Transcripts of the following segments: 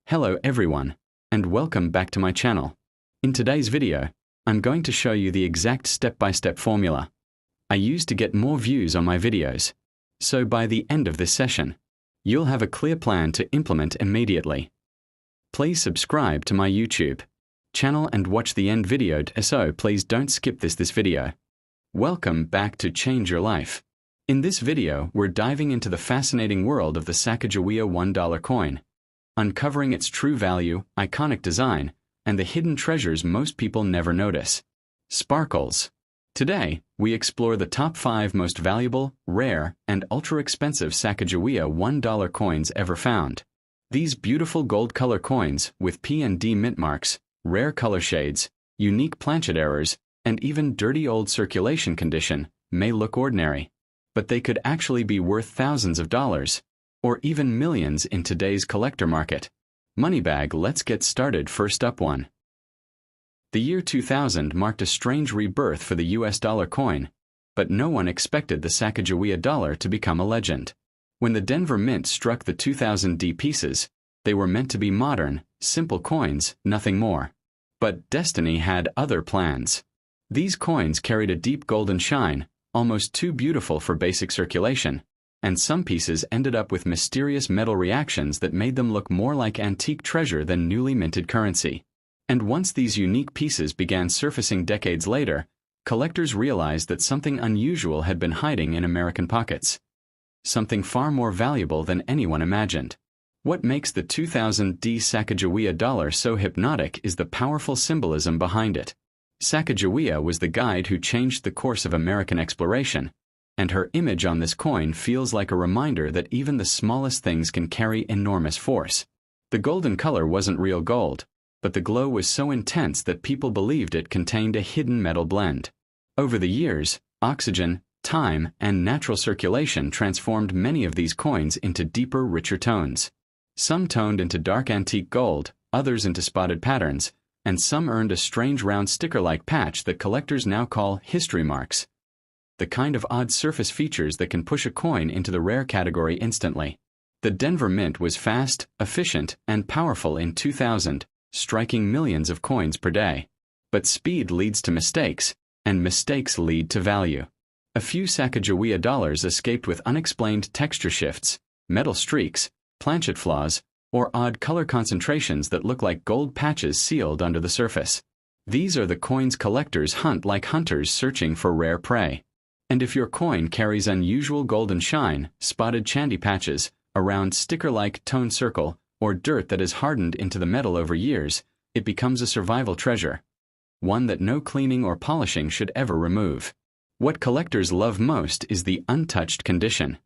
Hello everyone, and welcome back to my channel. In today's video, I'm going to show you the exact step-by-step formula I use to get more views on my videos. So by the end of this session, you'll have a clear plan to implement immediately. Please subscribe to my YouTube channel and watch the end video, so please don't skip this video. Welcome back to Change Your Life. In this video, we're diving into the fascinating world of the Sacagawea $1 coin, uncovering its true value, iconic design, and the hidden treasures most people never notice. Sparkles. Today, we explore the top 5 most valuable, rare, and ultra-expensive Sacagawea $1 coins ever found. These beautiful gold color coins, with P&D mint marks, rare color shades, unique planchet errors, and even dirty old circulation condition, may look ordinary, but they could actually be worth thousands of dollars, or even millions in today's collector market. Moneybag, let's get started. First up, 1. The year 2000 marked a strange rebirth for the US dollar coin, but no one expected the Sacagawea dollar to become a legend. When the Denver Mint struck the 2000 pieces, they were meant to be modern, simple coins, nothing more. But destiny had other plans. These coins carried a deep golden shine, almost too beautiful for basic circulation, and some pieces ended up with mysterious metal reactions that made them look more like antique treasure than newly minted currency. And once these unique pieces began surfacing decades later, collectors realized that something unusual had been hiding in American pockets. Something far more valuable than anyone imagined. What makes the 2000 Sacagawea dollar so hypnotic is the powerful symbolism behind it. Sacagawea was the guide who changed the course of American exploration, and her image on this coin feels like a reminder that even the smallest things can carry enormous force. The golden color wasn't real gold, but the glow was so intense that people believed it contained a hidden metal blend. Over the years, oxygen, time, and natural circulation transformed many of these coins into deeper, richer tones. Some toned into dark antique gold, others into spotted patterns, and some earned a strange round sticker-like patch that collectors now call history marks. The kind of odd surface features that can push a coin into the rare category instantly. The Denver Mint was fast, efficient, and powerful in 2000, striking millions of coins per day. But speed leads to mistakes, and mistakes lead to value. A few Sacagawea dollars escaped with unexplained texture shifts, metal streaks, planchet flaws, or odd color concentrations that look like gold patches sealed under the surface. These are the coins collectors hunt like hunters searching for rare prey. And if your coin carries unusual golden shine, spotted chandy patches, a round sticker-like tone circle, or dirt that has hardened into the metal over years, it becomes a survival treasure. One that no cleaning or polishing should ever remove. What collectors love most is the untouched condition.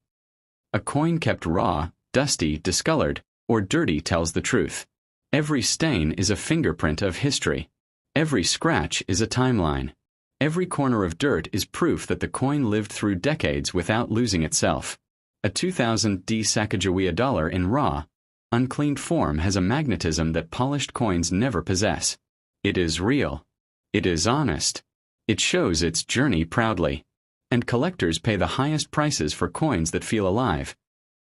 A coin kept raw, dusty, discolored, or dirty tells the truth. Every stain is a fingerprint of history. Every scratch is a timeline. Every corner of dirt is proof that the coin lived through decades without losing itself. A 2000 Sacagawea dollar in raw, uncleaned form has a magnetism that polished coins never possess. It is real. It is honest. It shows its journey proudly. And collectors pay the highest prices for coins that feel alive.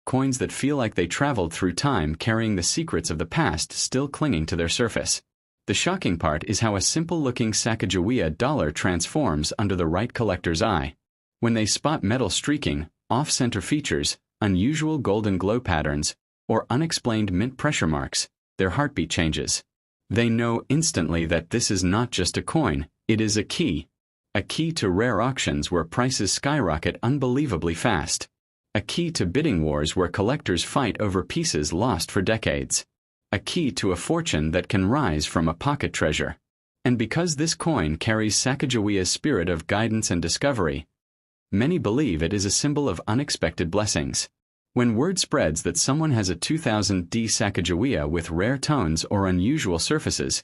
Coins that feel like they traveled through time, carrying the secrets of the past still clinging to their surface. The shocking part is how a simple-looking Sacagawea dollar transforms under the right collector's eye. When they spot metal streaking, off-center features, unusual golden glow patterns, or unexplained mint pressure marks, their heartbeat changes. They know instantly that this is not just a coin, it is a key. A key to rare auctions where prices skyrocket unbelievably fast. A key to bidding wars where collectors fight over pieces lost for decades. A key to a fortune that can rise from a pocket treasure. And because this coin carries Sacagawea's spirit of guidance and discovery, many believe it is a symbol of unexpected blessings. When word spreads that someone has a 2000 Sacagawea with rare tones or unusual surfaces,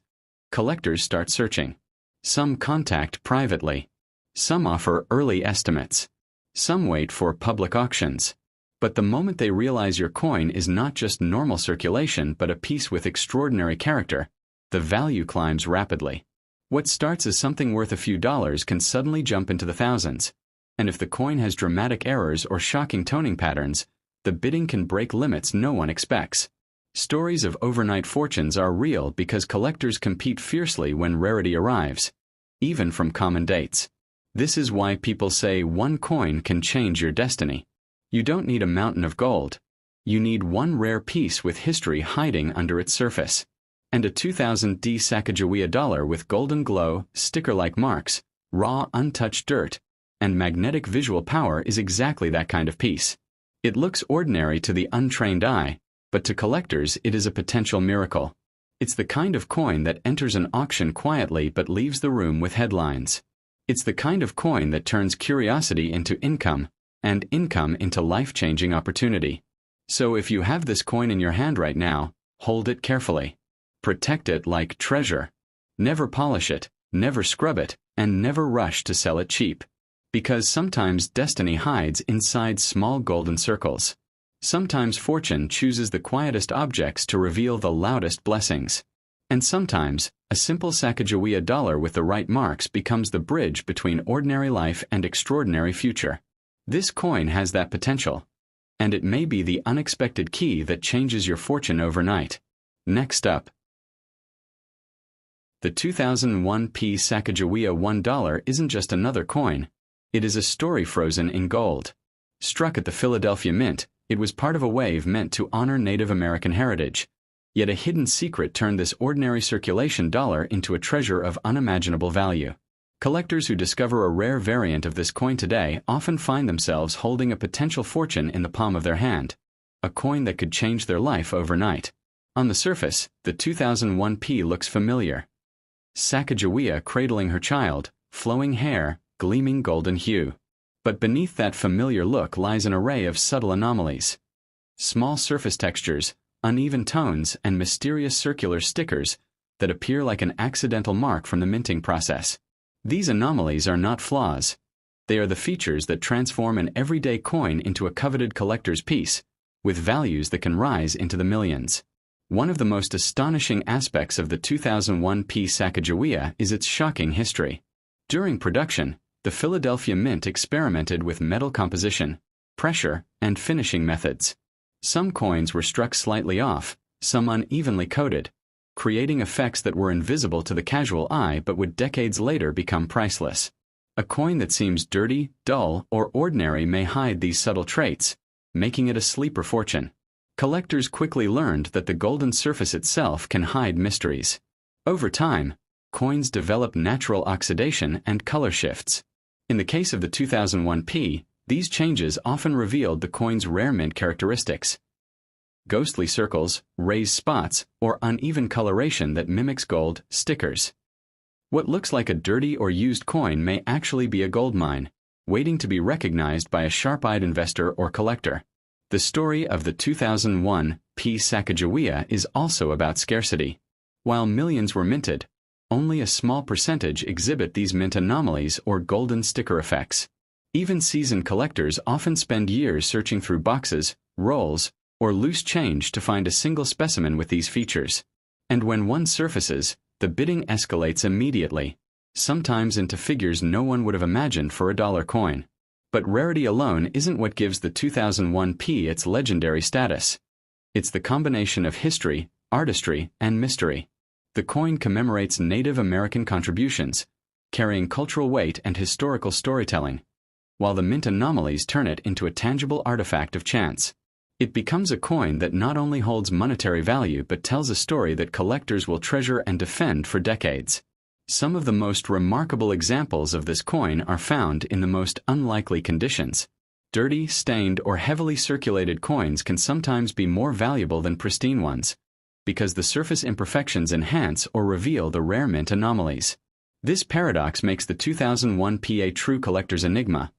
collectors start searching. Some contact privately. Some offer early estimates. Some wait for public auctions. But the moment they realize your coin is not just normal circulation but a piece with extraordinary character, the value climbs rapidly. What starts as something worth a few dollars can suddenly jump into the thousands. And if the coin has dramatic errors or shocking toning patterns, the bidding can break limits no one expects. Stories of overnight fortunes are real because collectors compete fiercely when rarity arrives, even from common dates. This is why people say one coin can change your destiny. You don't need a mountain of gold. You need one rare piece with history hiding under its surface. And a 2000D Sacagawea dollar with golden glow, sticker-like marks, raw, untouched dirt, and magnetic visual power is exactly that kind of piece. It looks ordinary to the untrained eye, but to collectors it is a potential miracle. It's the kind of coin that enters an auction quietly but leaves the room with headlines. It's the kind of coin that turns curiosity into income, and income into life-changing opportunity. So if you have this coin in your hand right now, hold it carefully. Protect it like treasure. Never polish it, never scrub it, and never rush to sell it cheap. Because sometimes destiny hides inside small golden circles. Sometimes fortune chooses the quietest objects to reveal the loudest blessings. And sometimes, a simple Sacagawea dollar with the right marks becomes the bridge between ordinary life and extraordinary future. This coin has that potential. And it may be the unexpected key that changes your fortune overnight. Next up, the 2001p Sacagawea $1 isn't just another coin. It is a story frozen in gold. Struck at the Philadelphia Mint, it was part of a wave meant to honor Native American heritage. Yet a hidden secret turned this ordinary circulation dollar into a treasure of unimaginable value. Collectors who discover a rare variant of this coin today often find themselves holding a potential fortune in the palm of their hand. A coin that could change their life overnight. On the surface, the 2001p looks familiar. Sacagawea cradling her child, flowing hair, gleaming golden hue. But beneath that familiar look lies an array of subtle anomalies. Small surface textures, uneven tones, and mysterious circular stickers that appear like an accidental mark from the minting process. These anomalies are not flaws. They are the features that transform an everyday coin into a coveted collector's piece, with values that can rise into the millions. One of the most astonishing aspects of the 2001p Sacagawea is its shocking history. During production, the Philadelphia Mint experimented with metal composition, pressure, and finishing methods. Some coins were struck slightly off, some unevenly coated, creating effects that were invisible to the casual eye but would decades later become priceless. A coin that seems dirty, dull, or ordinary may hide these subtle traits, making it a sleeper fortune. Collectors quickly learned that the golden surface itself can hide mysteries. Over time, coins develop natural oxidation and color shifts. In the case of the 2001p, these changes often revealed the coin's rare mint characteristics. Ghostly circles, raised spots, or uneven coloration that mimics gold stickers. What looks like a dirty or used coin may actually be a gold mine, waiting to be recognized by a sharp-eyed investor or collector. The story of the 2001p Sacagawea is also about scarcity. While millions were minted, only a small percentage exhibit these mint anomalies or golden sticker effects. Even seasoned collectors often spend years searching through boxes, rolls, or loose change to find a single specimen with these features. And when one surfaces, the bidding escalates immediately, sometimes into figures no one would have imagined for a dollar coin. But rarity alone isn't what gives the 2001p its legendary status. It's the combination of history, artistry, and mystery. The coin commemorates Native American contributions, carrying cultural weight and historical storytelling, while the mint anomalies turn it into a tangible artifact of chance. It becomes a coin that not only holds monetary value but tells a story that collectors will treasure and defend for decades. Some of the most remarkable examples of this coin are found in the most unlikely conditions. Dirty, stained, or heavily circulated coins can sometimes be more valuable than pristine ones, because the surface imperfections enhance or reveal the rare mint anomalies. This paradox makes the 2001p a true collector's enigma.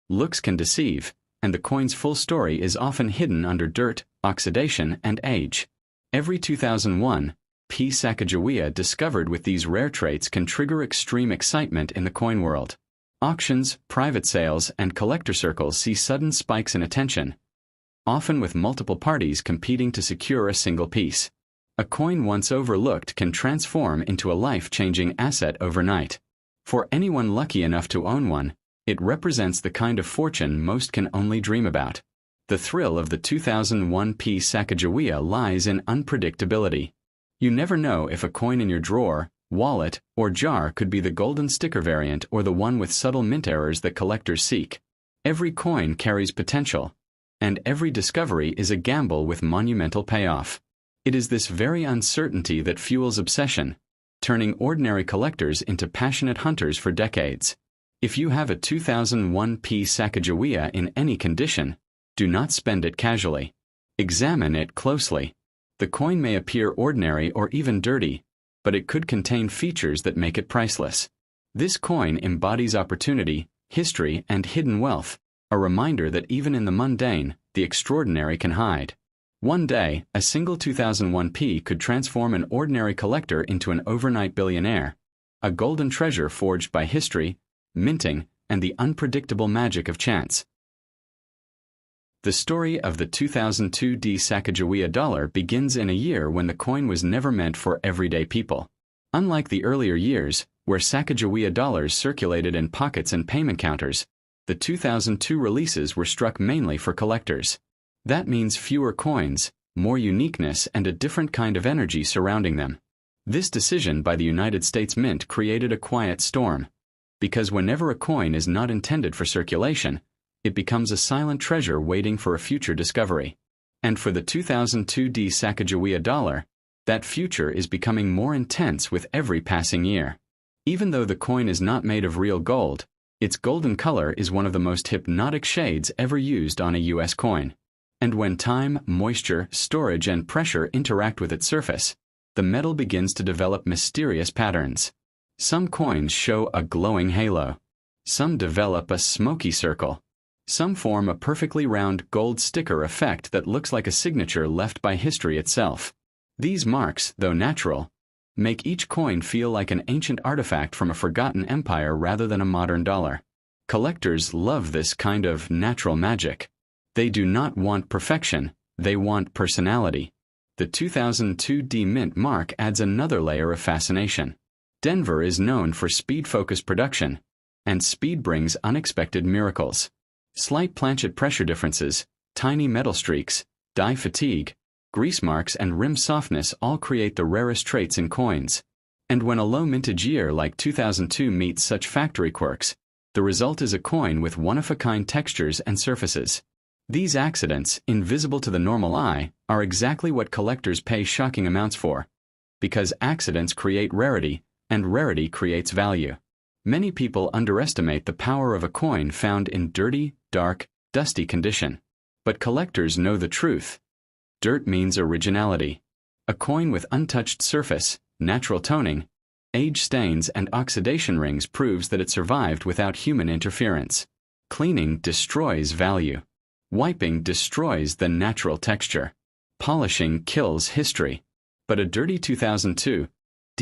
Looks can deceive, and the coin's full story is often hidden under dirt, oxidation, and age. Every 2001p Sacagawea discovered with these rare traits can trigger extreme excitement in the coin world. Auctions, private sales, and collector circles see sudden spikes in attention, often with multiple parties competing to secure a single piece. A coin once overlooked can transform into a life-changing asset overnight. For anyone lucky enough to own one, it represents the kind of fortune most can only dream about. The thrill of the 2001p Sacagawea lies in unpredictability. You never know if a coin in your drawer, wallet, or jar could be the golden sticker variant or the one with subtle mint errors that collectors seek. Every coin carries potential, and every discovery is a gamble with monumental payoff. It is this very uncertainty that fuels obsession, turning ordinary collectors into passionate hunters for decades. If you have a 2001p Sacagawea in any condition, do not spend it casually. Examine it closely. The coin may appear ordinary or even dirty, but it could contain features that make it priceless. This coin embodies opportunity, history, and hidden wealth, a reminder that even in the mundane, the extraordinary can hide. One day, a single 2001p could transform an ordinary collector into an overnight billionaire, a golden treasure forged by history, minting, and the unpredictable magic of chance. The story of the 2002 Sacagawea Dollar begins in a year when the coin was never meant for everyday people. Unlike the earlier years, where Sacagawea dollars circulated in pockets and payment counters, the 2002 releases were struck mainly for collectors. That means fewer coins, more uniqueness, and a different kind of energy surrounding them. This decision by the United States Mint created a quiet storm, because whenever a coin is not intended for circulation, it becomes a silent treasure waiting for a future discovery. And for the 2002 Sacagawea Dollar, that future is becoming more intense with every passing year. Even though the coin is not made of real gold, its golden color is one of the most hypnotic shades ever used on a US coin. And when time, moisture, storage, and pressure interact with its surface, the metal begins to develop mysterious patterns. Some coins show a glowing halo. Some develop a smoky circle. Some form a perfectly round gold sticker effect that looks like a signature left by history itself. These marks, though natural, make each coin feel like an ancient artifact from a forgotten empire rather than a modern dollar. Collectors love this kind of natural magic. They do not want perfection, they want personality. The 2002 Mint mark adds another layer of fascination. Denver is known for speed-focused production, and speed brings unexpected miracles. Slight planchet pressure differences, tiny metal streaks, die fatigue, grease marks, and rim softness all create the rarest traits in coins. And when a low mintage year like 2002 meets such factory quirks, the result is a coin with one-of-a-kind textures and surfaces. These accidents, invisible to the normal eye, are exactly what collectors pay shocking amounts for. Because accidents create rarity, and rarity creates value. Many people underestimate the power of a coin found in dirty, dark, dusty condition. But collectors know the truth. Dirt means originality. A coin with untouched surface, natural toning, age stains, and oxidation rings proves that it survived without human interference. Cleaning destroys value. Wiping destroys the natural texture. Polishing kills history. But a dirty 2002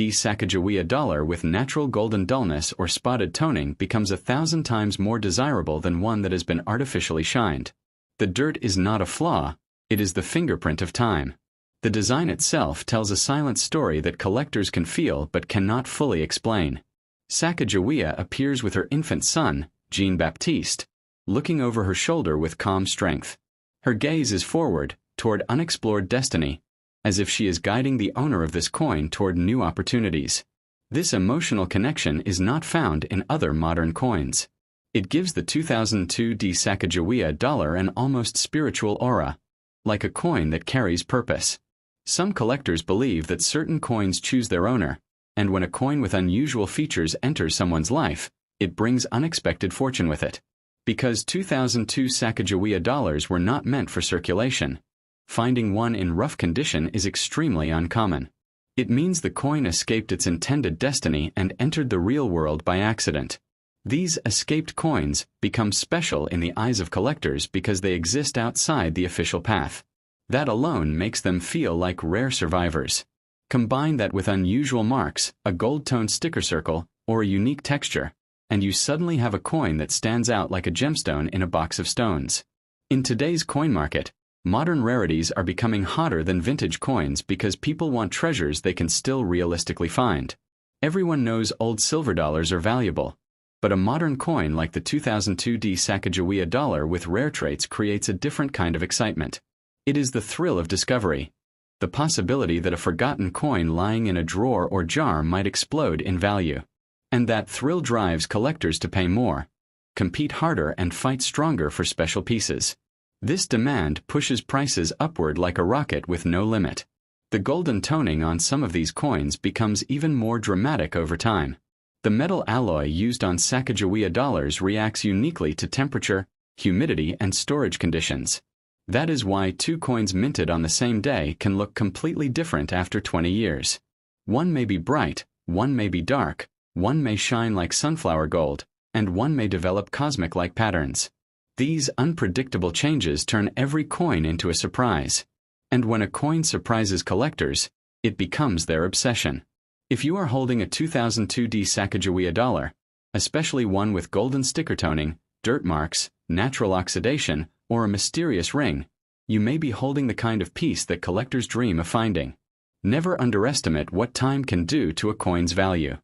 Sacagawea Dollar with natural golden dullness or spotted toning becomes 1,000 times more desirable than one that has been artificially shined. The dirt is not a flaw, it is the fingerprint of time. The design itself tells a silent story that collectors can feel but cannot fully explain. Sacagawea appears with her infant son, Jean-Baptiste, looking over her shoulder with calm strength. Her gaze is forward, toward unexplored destiny, as if she is guiding the owner of this coin toward new opportunities. This emotional connection is not found in other modern coins. It gives the 2002 Sacagawea Dollar an almost spiritual aura, like a coin that carries purpose. Some collectors believe that certain coins choose their owner, and when a coin with unusual features enters someone's life, it brings unexpected fortune with it. Because 2002 Sacagawea dollars were not meant for circulation, finding one in rough condition is extremely uncommon. It means the coin escaped its intended destiny and entered the real world by accident. These escaped coins become special in the eyes of collectors because they exist outside the official path. That alone makes them feel like rare survivors. Combine that with unusual marks, a gold-toned sticker circle, or a unique texture, and you suddenly have a coin that stands out like a gemstone in a box of stones. In today's coin market, modern rarities are becoming hotter than vintage coins because people want treasures they can still realistically find. Everyone knows old silver dollars are valuable, But a modern coin like the 2002 Sacagawea Dollar with rare traits creates a different kind of excitement. It is the thrill of discovery. The possibility that a forgotten coin lying in a drawer or jar might explode in value. And that thrill drives collectors to pay more, compete harder, and fight stronger for special pieces. This demand pushes prices upward like a rocket with no limit. The golden toning on some of these coins becomes even more dramatic over time. The metal alloy used on Sacagawea dollars reacts uniquely to temperature, humidity, and storage conditions. That is why two coins minted on the same day can look completely different after 20 years. One may be bright, one may be dark, one may shine like sunflower gold, and one may develop cosmic-like patterns. These unpredictable changes turn every coin into a surprise. And when a coin surprises collectors, it becomes their obsession. If you are holding a 2002 Sacagawea Dollar, especially one with golden sticker toning, dirt marks, natural oxidation, or a mysterious ring, you may be holding the kind of piece that collectors dream of finding. Never underestimate what time can do to a coin's value.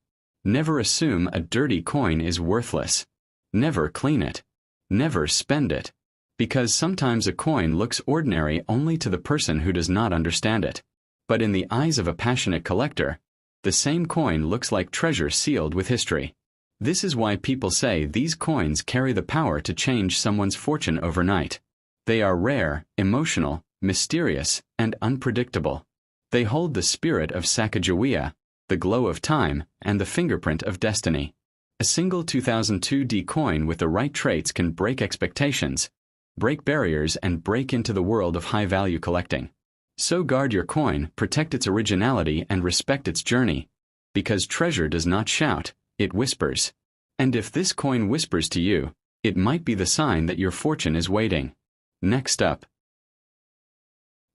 Never assume a dirty coin is worthless. Never clean it. Never spend it. Because sometimes a coin looks ordinary only to the person who does not understand it. But in the eyes of a passionate collector, the same coin looks like treasure sealed with history. This is why people say these coins carry the power to change someone's fortune overnight. They are rare, emotional, mysterious, and unpredictable. They hold the spirit of Sacagawea, the glow of time, and the fingerprint of destiny. A single 2002 coin with the right traits can break expectations, break barriers, and break into the world of high-value collecting. So guard your coin, protect its originality, and respect its journey. Because treasure does not shout, it whispers. And if this coin whispers to you, it might be the sign that your fortune is waiting. Next up.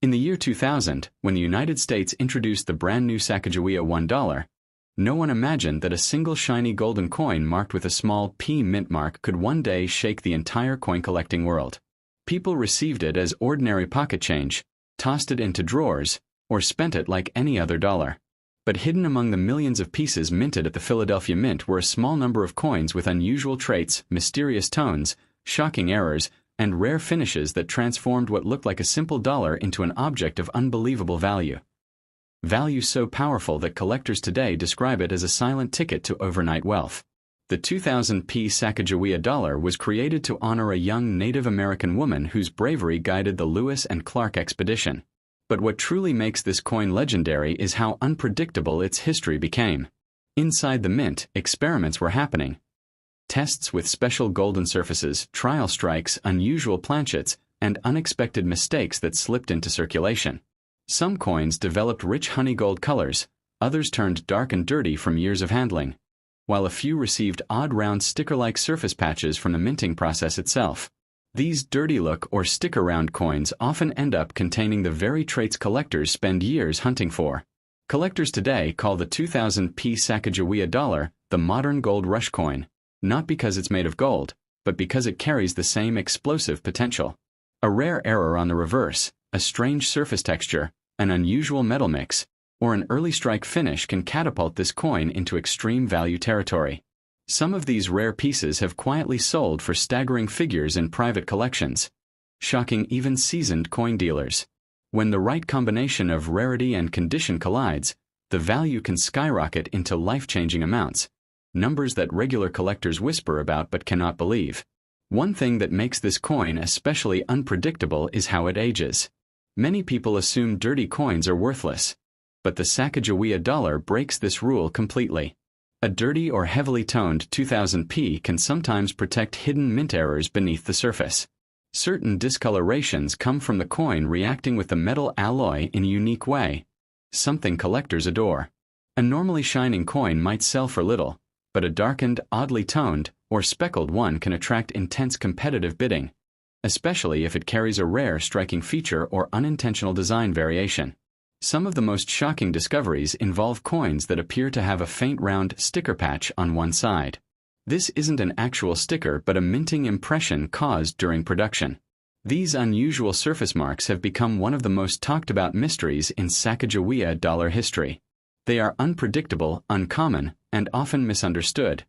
In the year 2000, when the United States introduced the brand new Sacagawea One Dollar, no one imagined that a single shiny golden coin marked with a small P mint mark could one day shake the entire coin collecting world. People received it as ordinary pocket change, tossed it into drawers, or spent it like any other dollar. But hidden among the millions of pieces minted at the Philadelphia Mint were a small number of coins with unusual traits, mysterious tones, shocking errors, and rare finishes that transformed what looked like a simple dollar into an object of unbelievable value. Value so powerful that collectors today describe it as a silent ticket to overnight wealth. The 2000 Sacagawea Dollar was created to honor a young Native American woman whose bravery guided the Lewis and Clark expedition. But what truly makes this coin legendary is how unpredictable its history became. Inside the mint, experiments were happening. Tests with special golden surfaces, trial strikes, unusual planchets, and unexpected mistakes that slipped into circulation. Some coins developed rich honey gold colors, others turned dark and dirty from years of handling, while a few received odd round sticker-like surface patches from the minting process itself. These dirty look or stick-around coins often end up containing the very traits collectors spend years hunting for. Collectors today call the 2000 Sacagawea Dollar the modern gold rush coin, not because it's made of gold, but because it carries the same explosive potential. A rare error on the reverse, a strange surface texture, an unusual metal mix, or an early strike finish can catapult this coin into extreme value territory. Some of these rare pieces have quietly sold for staggering figures in private collections, shocking even seasoned coin dealers. When the right combination of rarity and condition collides, the value can skyrocket into life-changing amounts, numbers that regular collectors whisper about but cannot believe. One thing that makes this coin especially unpredictable is how it ages. Many people assume dirty coins are worthless, but the Sacagawea Dollar breaks this rule completely. A dirty or heavily toned 2000 can sometimes protect hidden mint errors beneath the surface. Certain discolorations come from the coin reacting with the metal alloy in a unique way, something collectors adore. A normally shining coin might sell for little, but a darkened, oddly toned, or speckled one can attract intense competitive bidding, especially if it carries a rare striking feature or unintentional design variation. Some of the most shocking discoveries involve coins that appear to have a faint round sticker patch on one side. This isn't an actual sticker but a minting impression caused during production. These unusual surface marks have become one of the most talked about mysteries in Sacagawea dollar history. They are unpredictable, uncommon, and often misunderstood.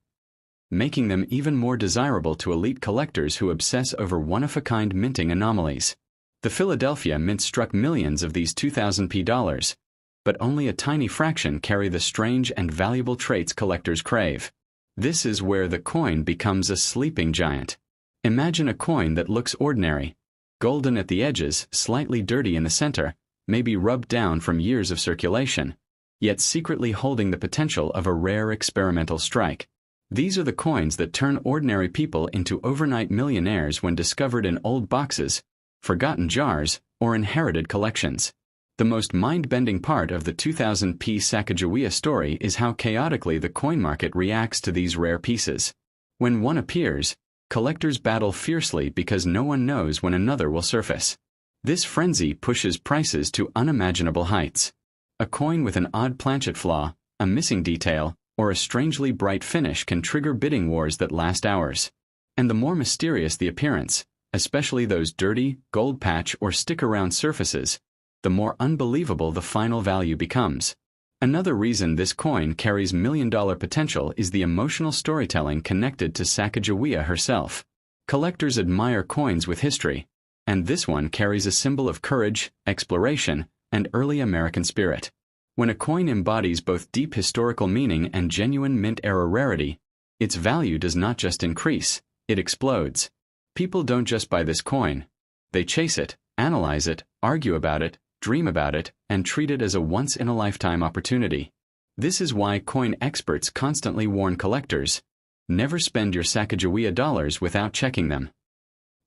making them even more desirable to elite collectors who obsess over one-of-a-kind minting anomalies. The Philadelphia Mint struck millions of these 2000p dollars, but only a tiny fraction carry the strange and valuable traits collectors crave. This is where the coin becomes a sleeping giant. Imagine a coin that looks ordinary, golden at the edges, slightly dirty in the center, maybe rubbed down from years of circulation, yet secretly holding the potential of a rare experimental strike. These are the coins that turn ordinary people into overnight millionaires when discovered in old boxes, forgotten jars, or inherited collections. The most mind-bending part of the 2000p Sacagawea story is how chaotically the coin market reacts to these rare pieces. When one appears, collectors battle fiercely because no one knows when another will surface. This frenzy pushes prices to unimaginable heights. A coin with an odd planchet flaw, a missing detail, or a strangely bright finish can trigger bidding wars that last hours. And the more mysterious the appearance, especially those dirty, gold patch or stick-around surfaces, the more unbelievable the final value becomes. Another reason this coin carries million-dollar potential is the emotional storytelling connected to Sacagawea herself. Collectors admire coins with history, and this one carries a symbol of courage, exploration, and early American spirit. When a coin embodies both deep historical meaning and genuine mint-era rarity, its value does not just increase, it explodes. People don't just buy this coin. They chase it, analyze it, argue about it, dream about it, and treat it as a once-in-a-lifetime opportunity. This is why coin experts constantly warn collectors, never spend your Sacagawea dollars without checking them.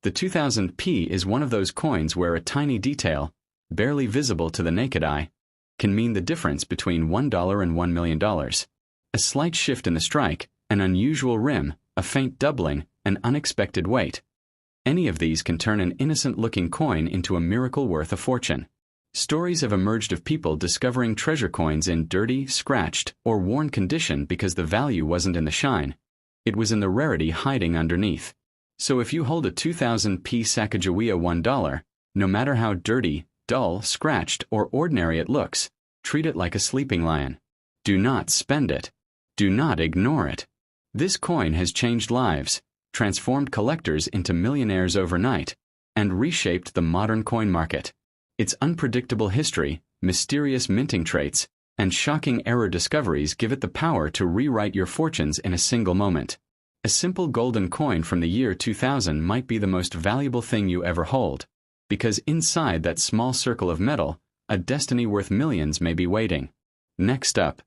The 2000p is one of those coins where a tiny detail, barely visible to the naked eye, can mean the difference between $1 and $1 million. A slight shift in the strike, an unusual rim, a faint doubling, an unexpected weight. Any of these can turn an innocent-looking coin into a miracle worth a fortune. Stories have emerged of people discovering treasure coins in dirty, scratched, or worn condition because the value wasn't in the shine. It was in the rarity hiding underneath. So if you hold a 2000p Sacagawea $1, no matter how dirty, dull, scratched, or ordinary it looks, treat it like a sleeping lion. Do not spend it. Do not ignore it. This coin has changed lives, transformed collectors into millionaires overnight, and reshaped the modern coin market. Its unpredictable history, mysterious minting traits, and shocking error discoveries give it the power to rewrite your fortunes in a single moment. A simple golden coin from the year 2000 might be the most valuable thing you ever hold, because inside that small circle of metal, a destiny worth millions may be waiting. Next up.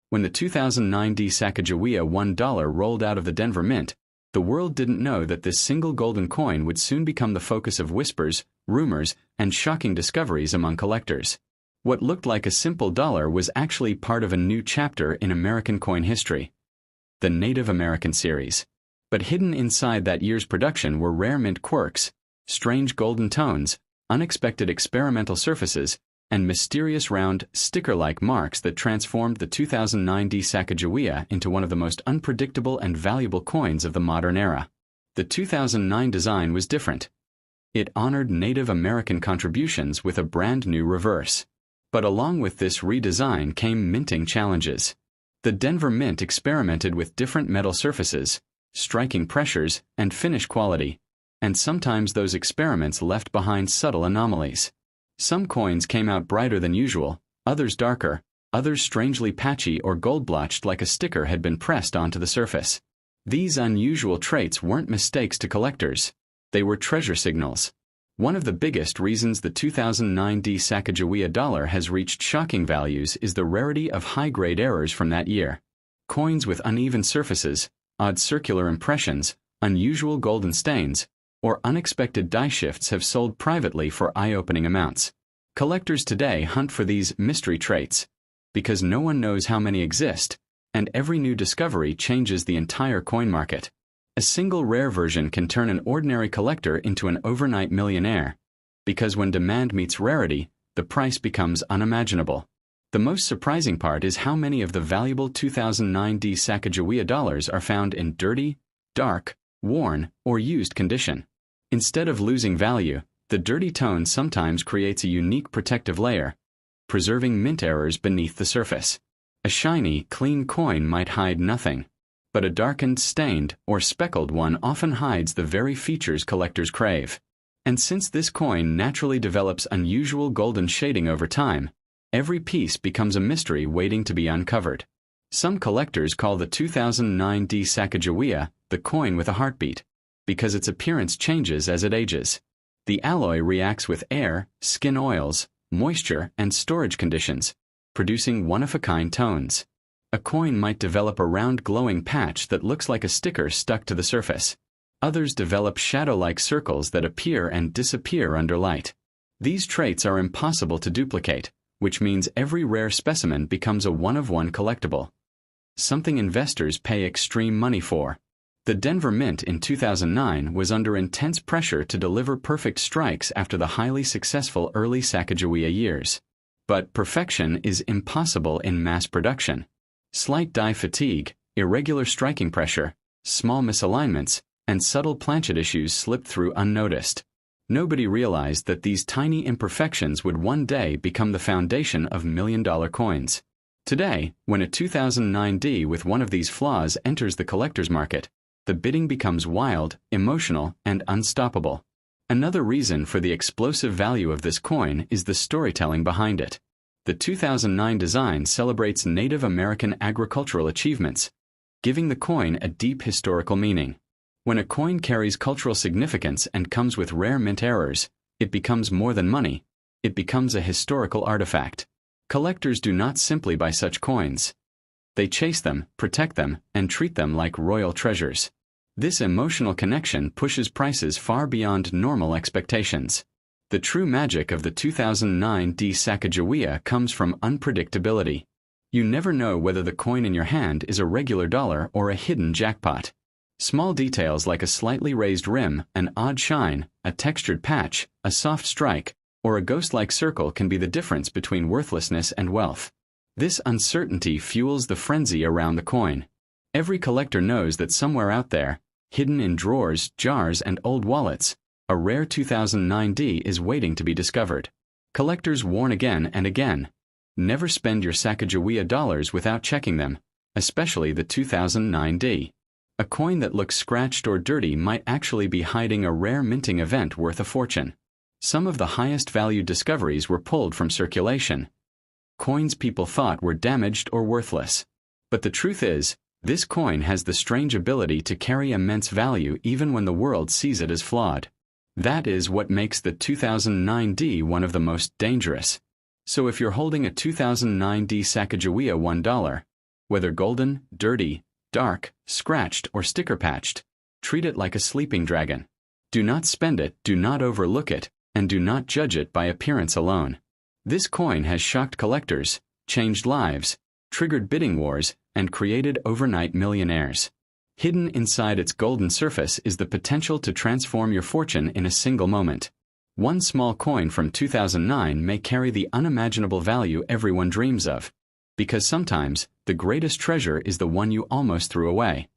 When the 2009 Sacagawea $1 rolled out of the Denver Mint, the world didn't know that this single golden coin would soon become the focus of whispers, rumors, and shocking discoveries among collectors. What looked like a simple dollar was actually part of a new chapter in American coin history, the Native American series. But hidden inside that year's production were rare mint quirks, strange golden tones, unexpected experimental surfaces, and mysterious round, sticker-like marks that transformed the 2009 Sacagawea into one of the most unpredictable and valuable coins of the modern era. The 2009 design was different. It honored Native American contributions with a brand new reverse. But along with this redesign came minting challenges. The Denver Mint experimented with different metal surfaces, striking pressures, and finish quality, and sometimes those experiments left behind subtle anomalies. Some coins came out brighter than usual, others darker, others strangely patchy or gold-blotched like a sticker had been pressed onto the surface. These unusual traits weren't mistakes to collectors. They were treasure signals. One of the biggest reasons the 2009 Sacagawea Dollar has reached shocking values is the rarity of high-grade errors from that year. Coins with uneven surfaces, odd circular impressions, unusual golden stains, or unexpected die shifts have sold privately for eye-opening amounts. Collectors today hunt for these mystery traits, because no one knows how many exist, and every new discovery changes the entire coin market. A single rare version can turn an ordinary collector into an overnight millionaire, because when demand meets rarity, the price becomes unimaginable. The most surprising part is how many of the valuable 2009 Sacagawea dollars are found in dirty, dark, worn, or used condition. Instead of losing value, the dirty tone sometimes creates a unique protective layer, preserving mint errors beneath the surface. A shiny, clean coin might hide nothing. but a darkened, stained, or speckled one often hides the very features collectors crave. And since this coin naturally develops unusual golden shading over time, every piece becomes a mystery waiting to be uncovered. Some collectors call the 2009 Sacagawea the coin with a heartbeat, because its appearance changes as it ages. The alloy reacts with air, skin oils, moisture, and storage conditions, producing one-of-a-kind tones. A coin might develop a round glowing patch that looks like a sticker stuck to the surface. Others develop shadow-like circles that appear and disappear under light. These traits are impossible to duplicate, which means every rare specimen becomes a one-of-one collectible. Something investors pay extreme money for. The Denver Mint in 2009 was under intense pressure to deliver perfect strikes after the highly successful early Sacagawea years. But perfection is impossible in mass production. Slight die fatigue, irregular striking pressure, small misalignments, and subtle planchet issues slipped through unnoticed. Nobody realized that these tiny imperfections would one day become the foundation of million-dollar coins. Today, when a 2009 D with one of these flaws enters the collector's market, the bidding becomes wild, emotional, and unstoppable. Another reason for the explosive value of this coin is the storytelling behind it. The 2009 design celebrates Native American agricultural achievements, giving the coin a deep historical meaning. When a coin carries cultural significance and comes with rare mint errors, it becomes more than money. It becomes a historical artifact. Collectors do not simply buy such coins. They chase them, protect them, and treat them like royal treasures. This emotional connection pushes prices far beyond normal expectations. The true magic of the 2009 D Sacagawea comes from unpredictability. You never know whether the coin in your hand is a regular dollar or a hidden jackpot. Small details like a slightly raised rim, an odd shine, a textured patch, a soft strike, or a ghost-like circle can be the difference between worthlessness and wealth. This uncertainty fuels the frenzy around the coin. Every collector knows that somewhere out there, hidden in drawers, jars, and old wallets, a rare 2009 D is waiting to be discovered. Collectors warn again and again. Never spend your Sacagawea dollars without checking them, especially the 2009 D. A coin that looks scratched or dirty might actually be hiding a rare minting event worth a fortune. Some of the highest valued discoveries were pulled from circulation. Coins people thought were damaged or worthless. But the truth is, this coin has the strange ability to carry immense value even when the world sees it as flawed. That is what makes the 2009 D one of the most dangerous. So if you're holding a 2009 D Sacagawea $1, whether golden, dirty, dark, scratched, or sticker patched, treat it like a sleeping dragon. Do not spend it, do not overlook it, and do not judge it by appearance alone. This coin has shocked collectors, changed lives, triggered bidding wars, and created overnight millionaires. Hidden inside its golden surface is the potential to transform your fortune in a single moment. One small coin from 2009 may carry the unimaginable value everyone dreams of, because sometimes the greatest treasure is the one you almost threw away.